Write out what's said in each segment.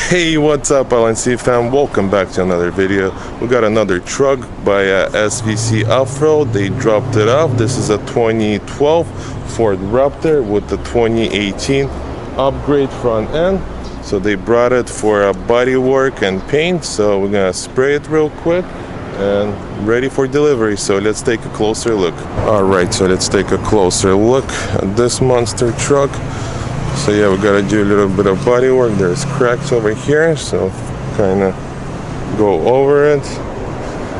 Hey, what's up LNC fam, welcome back to another video. We got another truck by SVC Off-Road. They dropped it off. This is a 2012 Ford Raptor with the 2018 upgrade front end. So they brought it for body work and paint, so we're gonna spray it real quick and ready for delivery. So let's take a closer look. All right, so let's take a closer look at this monster truck. So yeah, we gotta do a little bit of body work. There's cracks over here, so kind of go over it,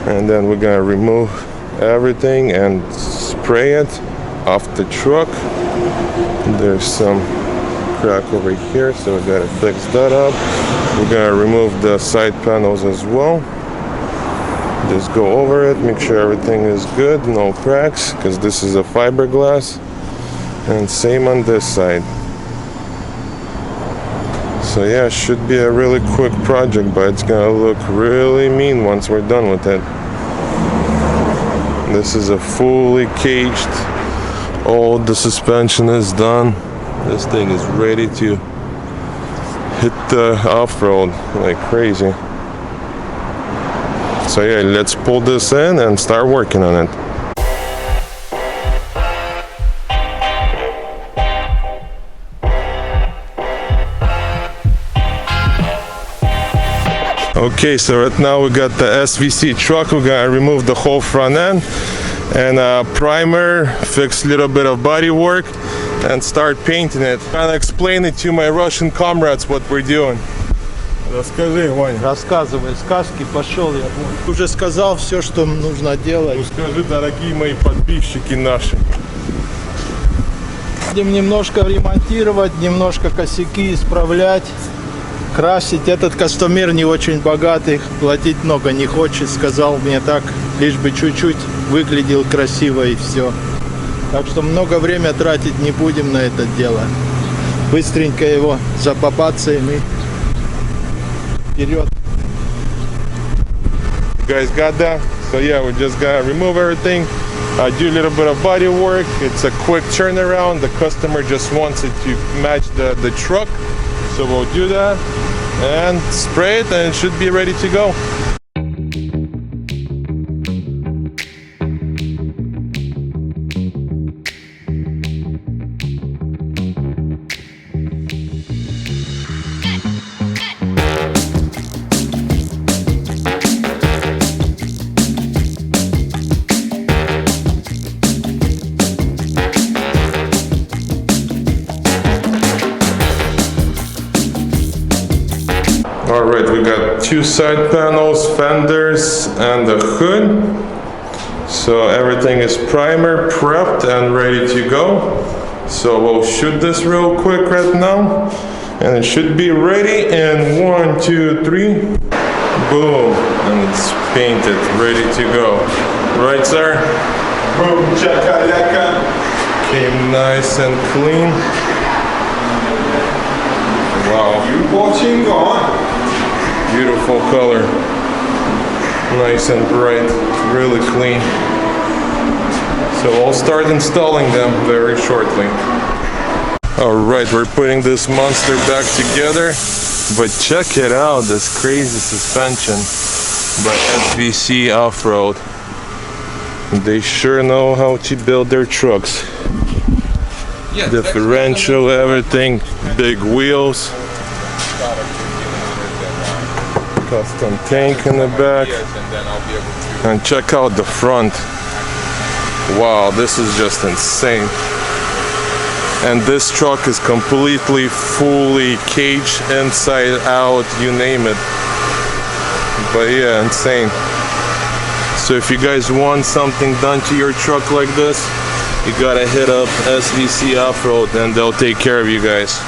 and then we're gonna remove everything and spray it off the truck. There's some crack over here, so we gotta fix that up. We're gonna remove the side panels as well. Just go over it, make sure everything is good, no cracks, because this is a fiberglass. And same on this side. So yeah, it should be a really quick project, but it's gonna look really mean once we're done with it. This is a fully caged, all the suspension is done. This thing is ready to hit the off-road like crazy. So yeah, let's pull this in and start working on it. Okay, so right now we got the SVC truck. We're gonna remove the whole front end and primer, fix a little bit of body work and start painting it. Kind of explain it to my Russian comrades what we're doing. Расскажи, Ваня. Рассказывай сказки, пошел я. Уже сказал все, что нужно делать. Ну, скажи, дорогие мои подписчики наши. Будем немножко ремонтировать, немножко косяки исправлять, красить. Этот кастомер не очень богатый, платить много не хочет. Сказал мне так, лишь бы чуть-чуть выглядел красиво и все. Так что много времени тратить не будем на это дело. Быстренько его запапаться и вперед. You guys got that? So yeah, we're just gonna remove everything, do a little bit of body work. It's a quick turnaround. The customer just wants it to match the truck, so we'll do that and spray it, and it should be ready to go. Alright, we got two side panels, fenders, and the hood. So everything is primer, prepped, and ready to go. So we'll shoot this real quick right now. And it should be ready in 1, 2, 3. Boom. And it's painted, ready to go. Right, sir? Boom, chakalaka. Came nice and clean. Wow. You watching on? Beautiful color, nice and bright, really clean. So I'll start installing them very shortly. Alright, we're putting this monster back together, but check it out, this crazy suspension by SVC Off-Road. They sure know how to build their trucks. Differential, everything, big wheels. Custom tank in the back, and check out the front. Wow, this is just insane. And this truck is completely fully caged inside out, you name it. But yeah, insane. So if you guys want something done to your truck like this, you gotta hit up SVC Off-Road and they'll take care of you guys.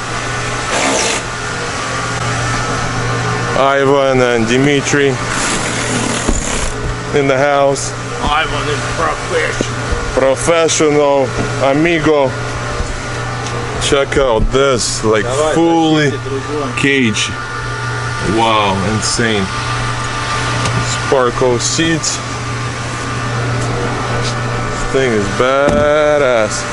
Ivan and Dimitri in the house. Ivan is Professional, amigo. Check out this, like fully caged. Wow, insane. Sparkle seats. This thing is badass.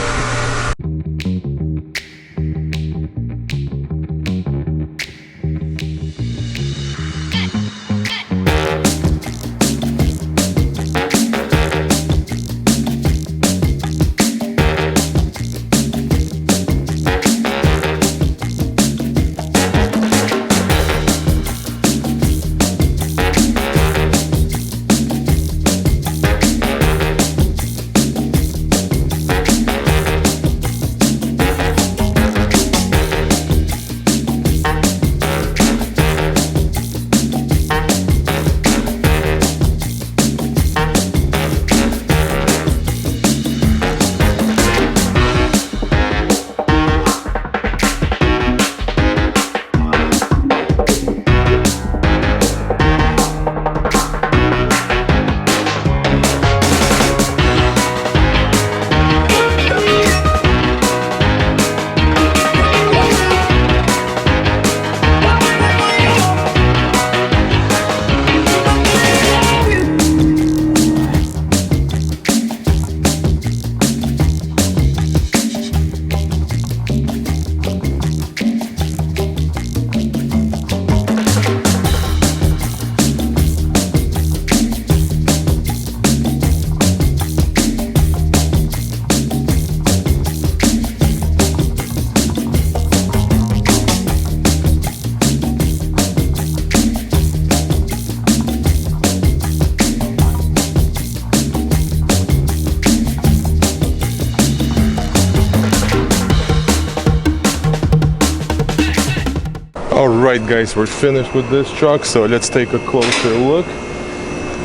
Alright guys, we're finished with this truck, so let's take a closer look.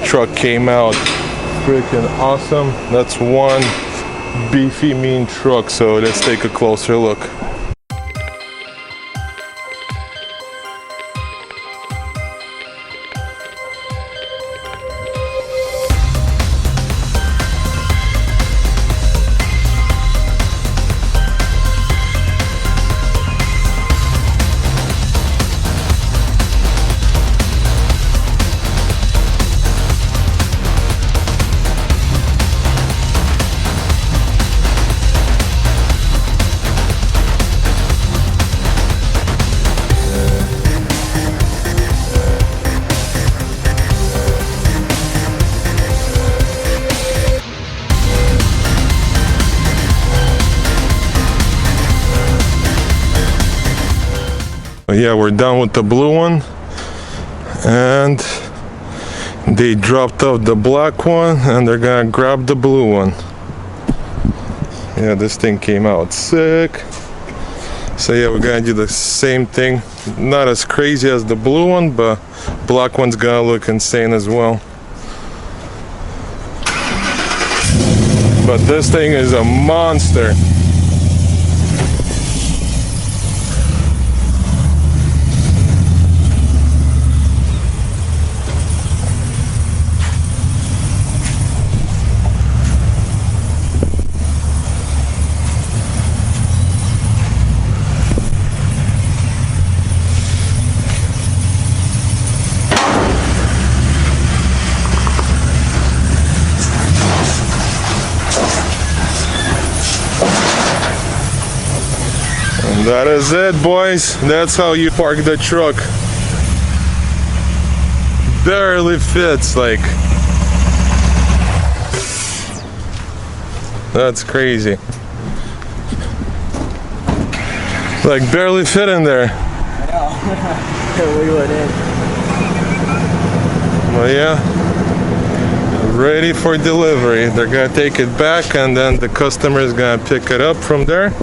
Truck came out freaking awesome. That's one beefy mean truck, so let's take a closer look. Yeah, we're done with the blue one, and they dropped off the black one and they're gonna grab the blue one. Yeah, this thing came out sick. So yeah, we're gonna do the same thing, not as crazy as the blue one, but black one's gonna look insane as well. But this thing is a monster. That is it, boys. That's how you park the truck. Barely fits, like. That's crazy. Like barely fit in there. I know. Wiggle it in. Well, yeah. Ready for delivery. They're gonna take it back and then the customer is gonna pick it up from there.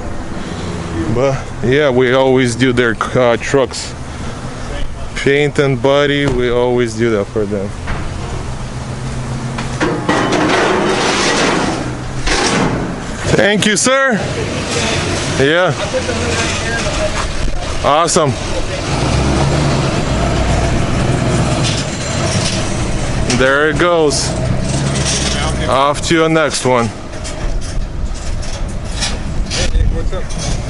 But yeah, we always do their trucks, paint and body, we always do that for them. Thank you, sir. Yeah. Awesome. There it goes. Off to your next one. What's up?